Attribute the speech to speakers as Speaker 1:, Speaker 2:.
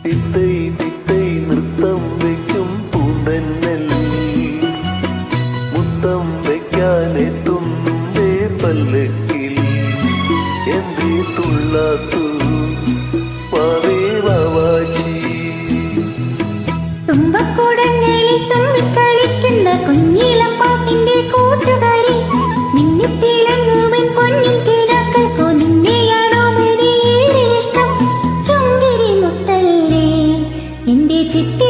Speaker 1: തിത്തൈ തിത്തൈ നൃത്തം വയ്ക്കും പൂന്തന്നൽ മുത്തം വയ്ക്കാനെത്തുന്നേ പല്ലക്കിൽ എന്തേ തുള്ളാത്തു വാവേ വാവാച്ചി
Speaker 2: തുമ്പക്കൂടങ്ങളിൽ തുമ്മിക്കളിക്കുന്ന കുഞ്ഞിലപ്പാട്ടിന്റെ കൂട്ടുകാരി മിന്നിത്തിളങ്ങുവൻ പൊന്നിൻ കിടാക്കൾക്കോ നിന്നെയാണോ ഇഷ്ടം ചുങ്കിരി മുത്തല്ലേ എന്റെ ചിത്തി